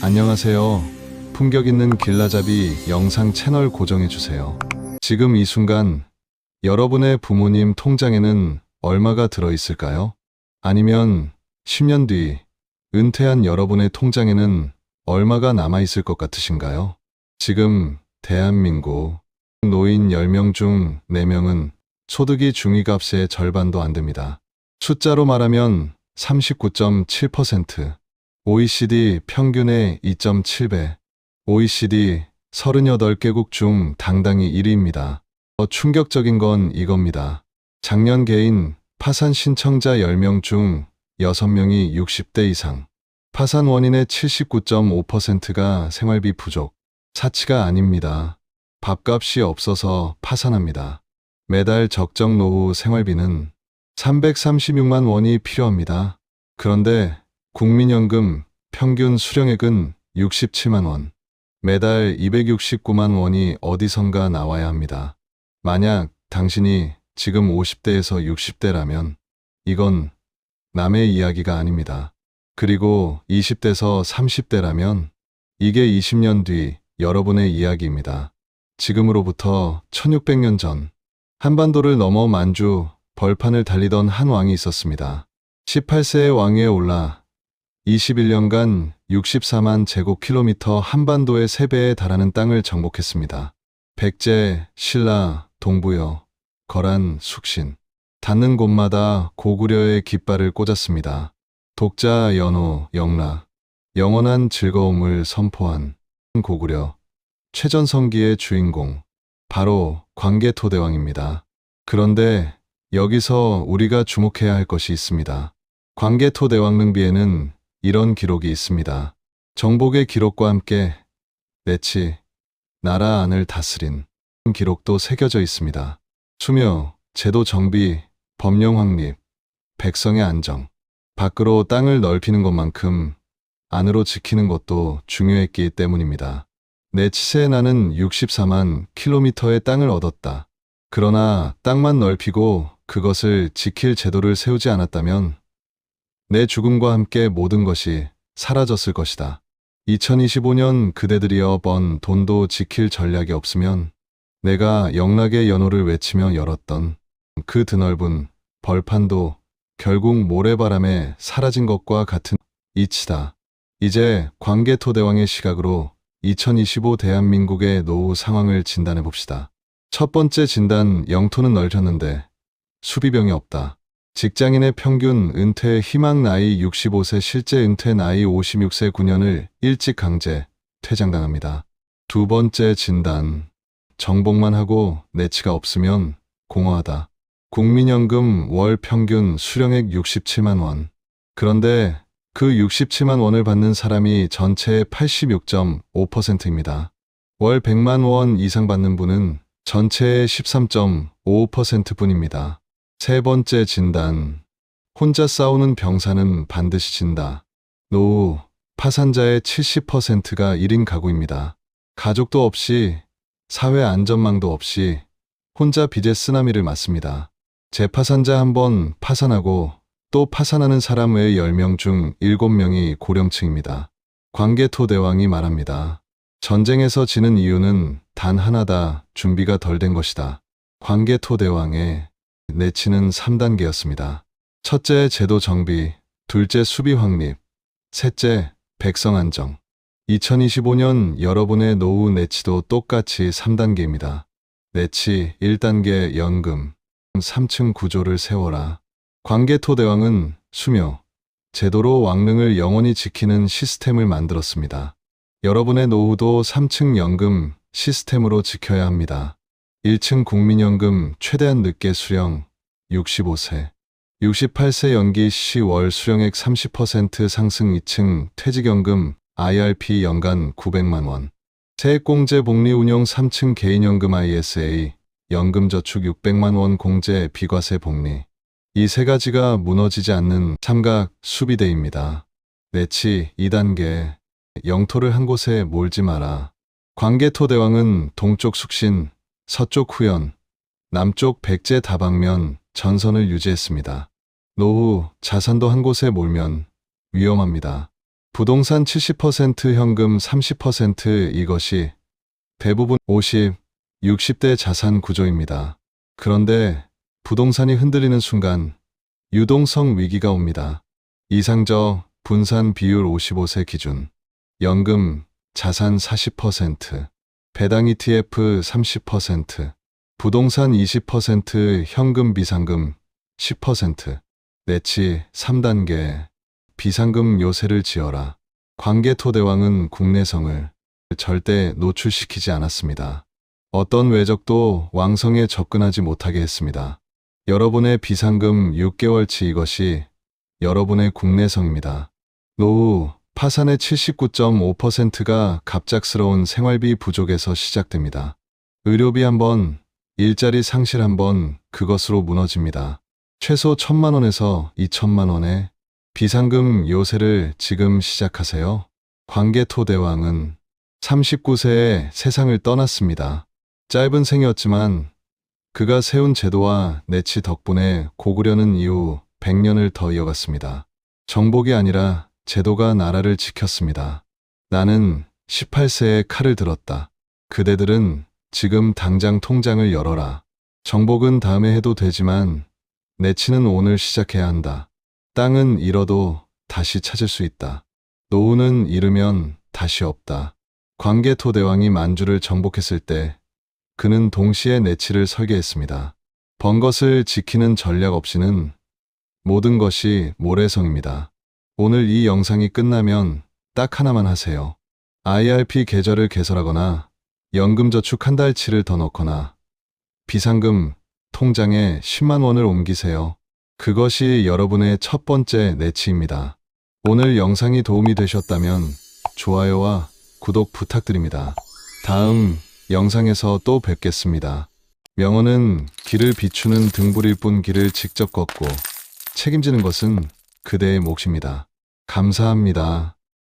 안녕하세요. 품격 있는 길라잡이 영상 채널 고정해주세요. 지금 이 순간 여러분의 부모님 통장에는 얼마가 들어있을까요? 아니면 10년 뒤 은퇴한 여러분의 통장에는 얼마가 남아있을 것 같으신가요? 지금 대한민국 노인 10명 중 4명은 소득이 중위값의 절반도 안 됩니다. 숫자로 말하면 39.7%, OECD 평균의 2.7배, OECD 38개국 중 당당히 1위입니다. 더 충격적인 건 이겁니다. 작년 개인 파산 신청자 10명 중 6명이 60대 이상, 파산 원인의 79.5%가 생활비 부족, 사치가 아닙니다. 밥값이 없어서 파산합니다. 매달 적정 노후 생활비는 336만 원이 필요합니다. 그런데 국민연금 평균 수령액은 67만 원, 매달 269만 원이 어디선가 나와야 합니다. 만약 당신이 지금 50대에서 60대라면 이건 남의 이야기가 아닙니다. 그리고 20대에서 30대라면 이게 20년 뒤 여러분의 이야기입니다. 지금으로부터 1600년 전 한반도를 넘어 만주 벌판을 달리던 한 왕이 있었습니다. 18세의 왕위에 올라 21년간 64만 제곱킬로미터 한반도의 3배에 달하는 땅을 정복했습니다. 백제, 신라, 동부여, 거란, 숙신, 닿는 곳마다 고구려의 깃발을 꽂았습니다. 독자, 연호, 영락, 영원한 즐거움을 선포한 고구려, 최전성기의 주인공, 바로 광개토대왕입니다. 그런데 여기서 우리가 주목해야 할 것이 있습니다. 광개토대왕릉비에는 이런 기록이 있습니다. 정복의 기록과 함께 내치, 나라 안을 다스린 기록도 새겨져 있습니다. 수묘, 제도 정비, 법령 확립, 백성의 안정. 밖으로 땅을 넓히는 것만큼 안으로 지키는 것도 중요했기 때문입니다. 내치세에 나는 64만 킬로미터의 땅을 얻었다. 그러나 땅만 넓히고 그것을 지킬 제도를 세우지 않았다면 내 죽음과 함께 모든 것이 사라졌을 것이다. 2025년 그대들이여 번 돈도 지킬 전략이 없으면 내가 영락의 연호를 외치며 열었던 그 드넓은 벌판도 결국 모래바람에 사라진 것과 같은 이치다. 이제 광개토대왕의 시각으로 2025 대한민국의 노후 상황을 진단해 봅시다. 첫 번째 진단, 영토는 넓혔는데 수비병이 없다. 직장인의 평균 은퇴 희망 나이 65세, 실제 은퇴 나이 56세, 9년을 일찍 강제 퇴장당합니다. 두 번째 진단, 정복만 하고 내치가 없으면 공허하다. 국민연금 월 평균 수령액 67만 원. 그런데 그 67만 원을 받는 사람이 전체의 86.5%입니다. 월 100만 원 이상 받는 분은 전체의 13.5% 뿐입니다. 세 번째 진단, 혼자 싸우는 병사는 반드시 진다. 노후, 파산자의 70%가 1인 가구입니다. 가족도 없이, 사회 안전망도 없이 혼자 빚의 쓰나미를 맞습니다. 재파산자 한 번 파산하고 또 파산하는 사람 외 10명 중 7명이 고령층입니다. 광개토대왕이 말합니다. 전쟁에서 지는 이유는 단 하나다. 준비가 덜 된 것이다. 광개토대왕의 내치는 3단계였습니다. 첫째, 제도 정비. 둘째, 수비 확립. 셋째, 백성 안정. 2025년 여러분의 노후 내치도 똑같이 3단계입니다. 내치 1단계, 연금 3층 구조를 세워라. 광개토대왕은 수묘, 제도로 왕릉을 영원히 지키는 시스템을 만들었습니다. 여러분의 노후도 3층 연금 시스템으로 지켜야 합니다. 1층 국민연금 최대한 늦게 수령 65세, 68세 연기 시 월 수령액 30% 상승. 2층 퇴직연금 IRP 연간 900만 원. 세액공제 복리운용 3층 개인연금 ISA 연금저축 600만 원 공제 비과세 복리. 이 세 가지가 무너지지 않는 삼각 수비대입니다. 내치 2단계, 영토를 한 곳에 몰지 마라. 광개토대왕은 동쪽 숙신, 서쪽 후연, 남쪽 백제 다방면 전선을 유지했습니다. 노후, 자산도 한 곳에 몰면 위험합니다. 부동산 70%, 현금 30%, 이것이 대부분 50, 60대 자산 구조입니다. 그런데 부동산이 흔들리는 순간 유동성 위기가 옵니다. 이상적 분산 비율 55세 기준, 연금, 자산 40%, 배당 ETF 30%, 부동산 20%, 현금 비상금 10%, 내치 3단계, 비상금 요새를 지어라. 관계토대왕은 국내성을 절대 노출시키지 않았습니다. 어떤 외적도 왕성에 접근하지 못하게 했습니다. 여러분의 비상금 6개월치, 이것이 여러분의 국내성입니다. 노후, 파산의 79.5%가 갑작스러운 생활비 부족에서 시작됩니다. 의료비 한 번, 일자리 상실 한 번, 그것으로 무너집니다. 최소 1,000만 원에서 2,000만 원의 비상금 요새를 지금 시작하세요. 관계토대왕은 39세에 세상을 떠났습니다. 짧은 생이었지만 그가 세운 제도와 내치 덕분에 고구려는 이후 100년을 더 이어갔습니다. 정복이 아니라 제도가 나라를 지켰습니다. 나는 18세에 칼을 들었다. 그대들은 지금 당장 통장을 열어라. 정복은 다음에 해도 되지만 내치는 오늘 시작해야 한다. 땅은 잃어도 다시 찾을 수 있다. 노후는 잃으면 다시 없다. 관계토대왕이 만주를 정복했을 때 그는 동시에 내치를 설계했습니다. 번 것을 지키는 전략 없이는 모든 것이 모래성입니다. 오늘 이 영상이 끝나면 딱 하나만 하세요. IRP 계좌를 개설하거나 연금저축 한 달치를 더 넣거나 비상금 통장에 10만 원을 옮기세요. 그것이 여러분의 첫 번째 내치입니다. 오늘 영상이 도움이 되셨다면 좋아요와 구독 부탁드립니다. 다음 영상에서 또 뵙겠습니다. 명언은 길을 비추는 등불일 뿐 길을 직접 걷고 책임지는 것은 그대의 몫입니다. 감사합니다.